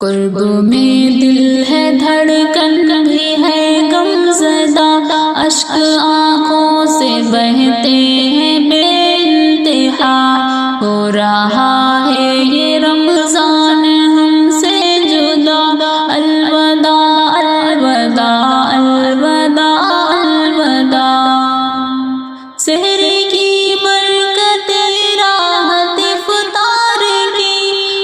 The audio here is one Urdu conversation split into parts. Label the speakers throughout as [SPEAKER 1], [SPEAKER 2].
[SPEAKER 1] قرب میں دل ہے دھڑکن بھی ہے غم زدہ، اشک آنکھوں سے بہتے ہیں بے انتہا، ہو رہا ہے یہ رمضان ہم سے جدا، الوداع الوداع الوداع الوداع۔ سحر کی برکت راحت افطار کی،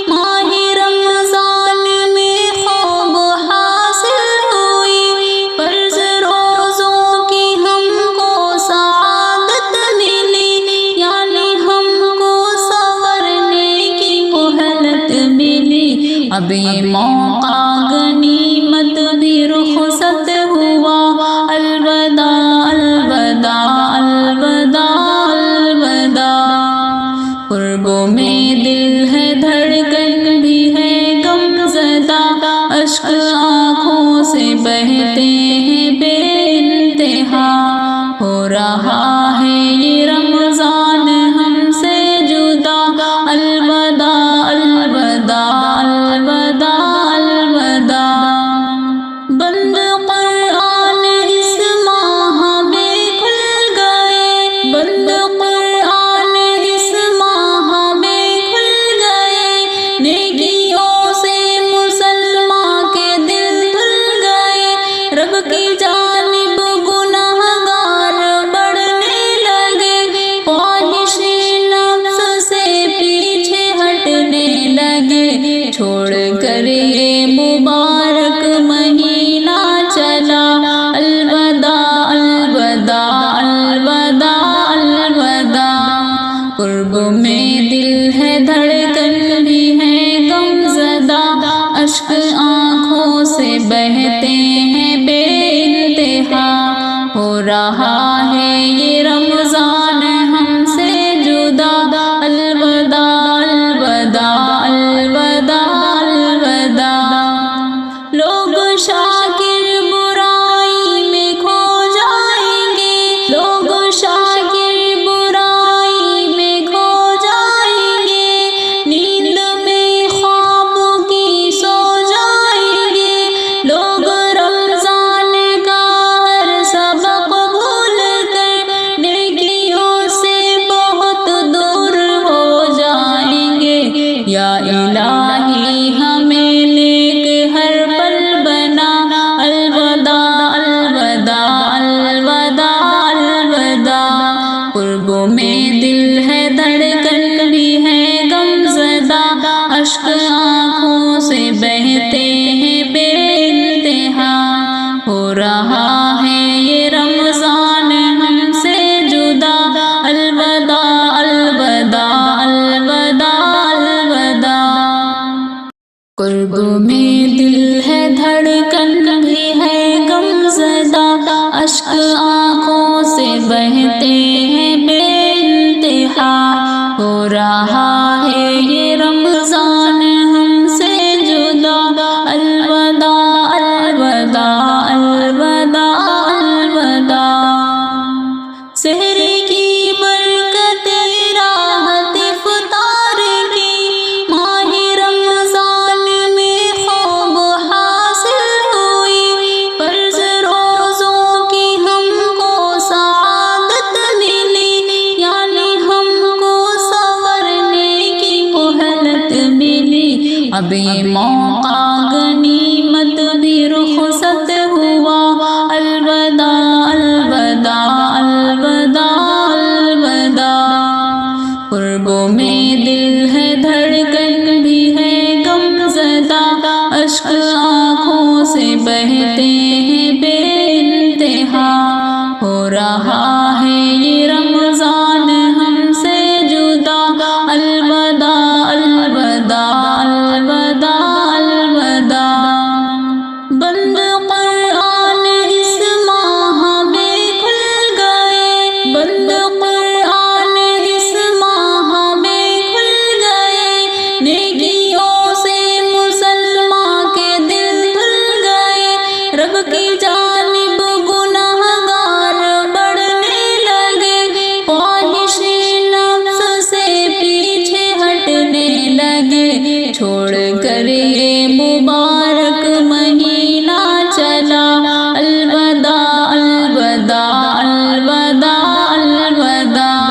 [SPEAKER 1] ماہ رمضان میں خوب حاصل ہوئی، فرض روزوں کی ہم کو سعادت ملی، یعنی ہم کو سنورنے کی مہلت ملی۔ اب یہ موقع غنیمت بھی رخصت ہوا، الوداع الوداع الوداع الوداع۔ قربوں میں دل ہے دھڑکن بھی ہے غم زدہ، اشک آنکھوں سے بہتے ہیں بے انتہا، ہو رہا ہے یہ رمضان ہم سے جدا، الوداع الوداع الوداع الوداع۔ بند قرآن اس ماہ میں کھل گئے، بند قرآن اس ماہ میں کھل گئے، نیکیوں سے مسلمان کے دل دھل گئے، رب کی جانب گناہ گار بڑھنے لگے، خواہش نفس سے پیچھے ہٹنے لگے، چھوڑ کر یہ مبارک مہینہ چلا، الوداع الوداع الوداع الوداع۔ قرب میں دل ہے دھڑکن بھی ہے غم زدہ، اشک آنکھوں سے بہتے ہیں بے انتہا، ہو رہا ہے یہ رمضان ہم سے جدا، الوداع الوداع الوداع الوداع۔ لوگ شاکر برائی میں کھو جائیں گے، لوگ شاکر برائی میں کھو جائیں گے، نیند میں خواب کی سو جائیں گے، لوگ رمضان کا ہر سبق بھول کر نیکیوں سے بہت دور ہو جائیں گے، یا الہی ہمیں نیک ہر پل بنا، الوداع الوداع الوداع الوداع۔ قربوں میں دل ہے دھڑکن بھی ہے غم زدہ، اشک آنکھوں سے بہتے ہیں بے انتہا، ہو رہا ہے یہ رمضان ہم سے جدا، الوداع الوداع الوداع الوداع۔ قرب میں دل ہے دھڑکن بھی ہے غم زدہ، اشک آنکھوں سے بہتے ہیں بے انتہا، ہو رہا ہے یہ رمضان ہم سے جدا، الوداع الوداع الوداع الوداع۔ سحر کی برکت راحت افطار کی، ماہ رمضان میں خوب حاصل ہوئی، فرض روزوں کی ہم کو سعادت ملی، یعنی ہم کو سنورنے کی مہلت ملی۔ اب یہ موقع غنیمت بھی رخصت ہوا، الوداع الوداع الوداع الوداع۔ قربوں میں دل ہے دھڑکن بھی ہے غم زدہ، اشک آنکھوں سے بہتے ہیں بے انتہا، ہو رہا ہے یہ رمضان ہم سے جدا، الوداع الوداع الوداع الوداع۔ بند قرآن اس ماہ میں کھل گئے، بند قرآن اس ماہ میں کھل گئے، نیکیوں سے مسلمان کے دل دھل گئے، رب کی جانب گناہ گار بڑھنے مبارک مہینہ چلا، الوداع الوداع الوداع الوداع۔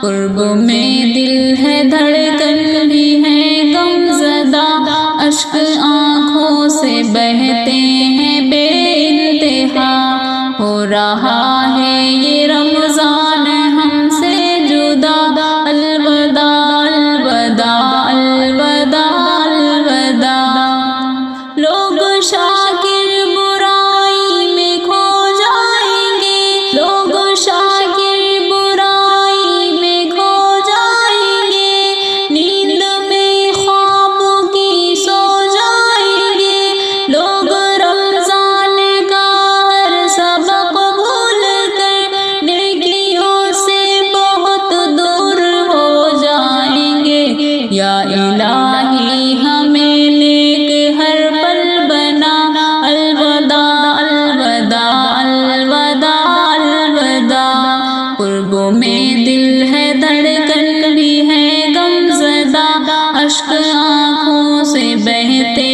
[SPEAKER 1] قرب میں دل ہے دھڑکن بھی ہے غم زدہ، اشک آنکھوں سے بہتے ہیں بے انتہا۔ ہو رہا ہے یہ رمضان ہم سے جدا، الوداع الوداع الوداع الوداع۔ لوگ شاکر برائی میں کھو جائیں گے، لوگ شاکر برائی میں کھو جائیں گے، نیند میں خواب کی سو جائیں گے۔ لوگ رمضان کا ہر سبق بھول کر نیکیوں سے بہت دور ہو جائیں گے۔ یا الہی ہمیں نیک ہر پل بنا، الوداع الوداع الوداع الوداع۔ قربوں میں دل ہے دھڑکن بھی ہے غم زدہ، اشک آنکھوں سے بہتے